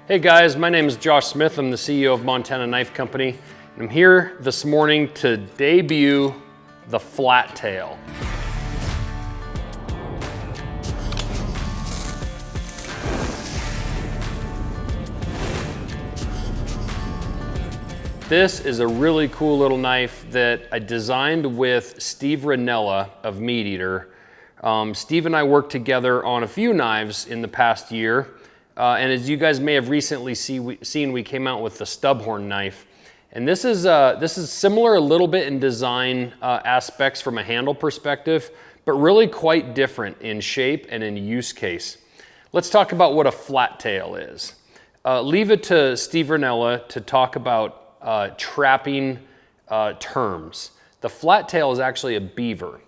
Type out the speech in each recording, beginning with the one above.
Hey guys, my name is Josh Smith. I'm the CEO of Montana Knife Company. I'm here this morning to debut the Flattail. This is a really cool little knife that I designed with Steve Rinella of MeatEater. Steve and I worked together on a few knives in the past year. And as you guys may have recently seen, we came out with the stub horn knife. And this is similar a little bit in design aspects from a handle perspective, but really quite different in shape and in use case. Let's talk about what a Flattail is. Leave it to Steve Rinella to talk about trapping terms. The Flattail is actually a beaver,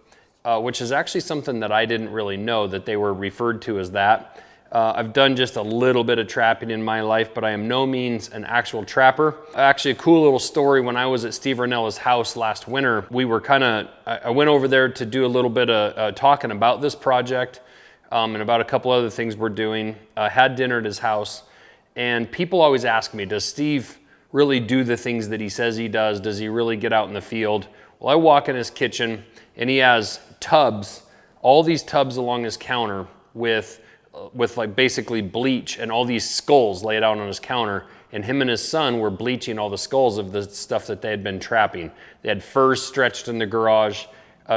which is actually something that I didn't really know that they were referred to as that. I've done just a little bit of trapping in my life, but I am no means an actual trapper. Actually, a cool little story, when I was at Steve Rinella's house last winter, I went over there to do a little bit of talking about this project and about a couple other things we're doing. Had dinner at his house, and people always ask me, does Steve really do the things that he says he does? Does he really get out in the field? Well, I walk in his kitchen, and he has tubs, all these tubs along his counter with like basically bleach and all these skulls laid out on his counter, and him and his son were bleaching all the skulls of the stuff that they had been trapping. They had furs stretched in the garage.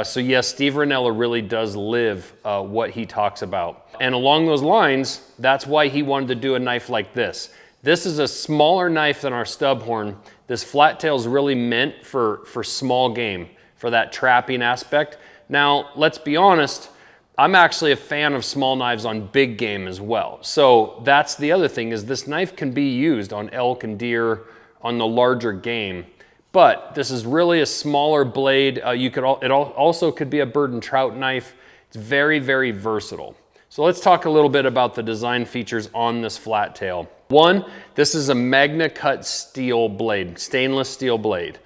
So yes, Steve Rinella really does live what he talks about. And along those lines, that's why he wanted to do a knife like this. This is a smaller knife than our stub horn. This Flattail is really meant for small game, for that trapping aspect. Now, let's be honest, I'm actually a fan of small knives on big game as well. So that's the other thing, is this knife can be used on elk and deer on the larger game. But this is really a smaller blade. It also could be a bird and trout knife. It's very, very versatile. So let's talk a little bit about the design features on this Flattail. One, this is a Magna cut steel blade, stainless steel blade.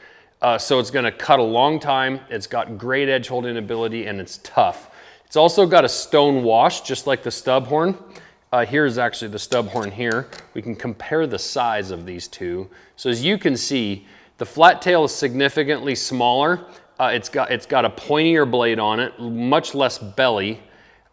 So it's gonna cut a long time. It's got great edge holding ability, and it's tough. It's also got a stone wash, just like the stub horn. Here's actually the stub horn here. We can compare the size of these two. So as you can see, the Flattail is significantly smaller. It's got a pointier blade on it, much less belly,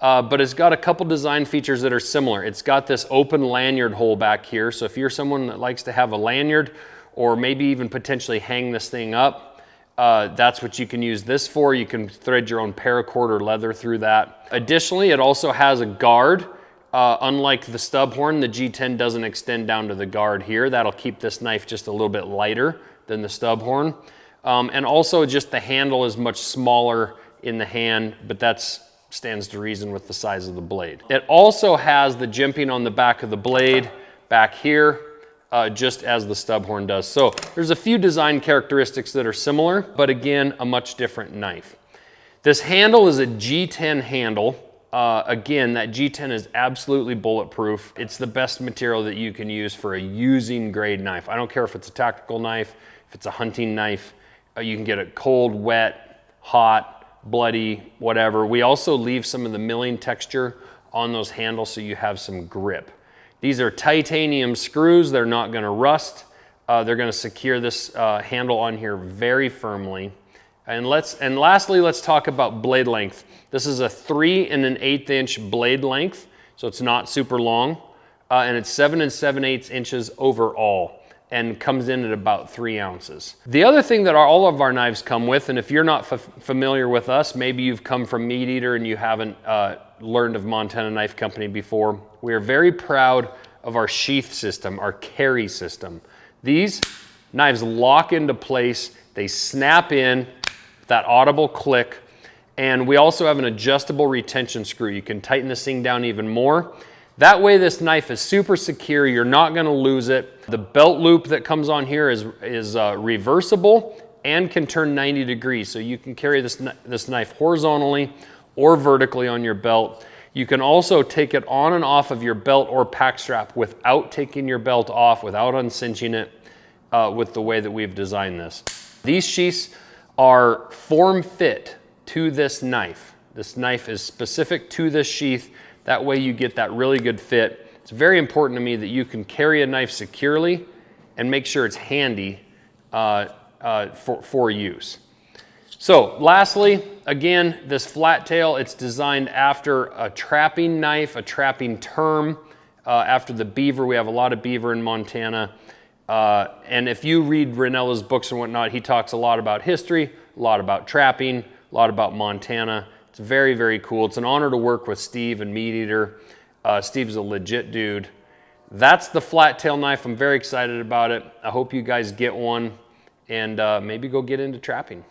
but it's got a couple design features that are similar. It's got this open lanyard hole back here. So if you're someone that likes to have a lanyard, or maybe even potentially hang this thing up, that's what you can use this for. You can thread your own paracord or leather through that. Additionally, it also has a guard. Unlike the stub horn, the G10 doesn't extend down to the guard here. That'll keep this knife just a little bit lighter than the stub horn. And also just the handle is much smaller in the hand, but that stands to reason with the size of the blade. It also has the jimping on the back of the blade back here, just as the stub horn does. So there's a few design characteristics that are similar, but again, a much different knife. This handle is a G10 handle. Again, that G10 is absolutely bulletproof. It's the best material that you can use for a using grade knife. I don't care if it's a tactical knife, if it's a hunting knife. You can get it cold, wet, hot, bloody, whatever. We also leave some of the milling texture on those handles so you have some grip. These are titanium screws. They're not going to rust. They're going to secure this handle on here very firmly. And lastly, let's talk about blade length. This is a 3 1/8 inch blade length, so it's not super long, and it's 7 7/8 inches overall, and comes in at about 3 ounces. The other thing that all of our knives come with, and if you're not familiar with us, maybe you've come from MeatEater and you haven't learned of Montana Knife Company before, we are very proud of our sheath system, our carry system. These knives lock into place, they snap in, that audible click, and we also have an adjustable retention screw. You can tighten this thing down even more. That way this knife is super secure, you're not gonna lose it. The belt loop that comes on here is reversible and can turn 90 degrees, so you can carry this knife horizontally or vertically on your belt. You can also take it on and off of your belt or pack strap without taking your belt off, without uncinching it, with the way that we've designed this. These sheaths are form fit to this knife. This knife is specific to this sheath. That way you get that really good fit It's very important to me that you can carry a knife securely and make sure it's handy for use. So lastly, again, this flat tail, it's designed after a trapping knife, a trapping term, after the beaver. We have a lot of beaver in Montana. And if you read Rinella's books and whatnot, he talks a lot about history, a lot about trapping, a lot about Montana. It's very, very cool. It's an honor to work with Steve and MeatEater. Steve's a legit dude. That's the flat tail knife. I'm very excited about it. I hope you guys get one and maybe go get into trapping.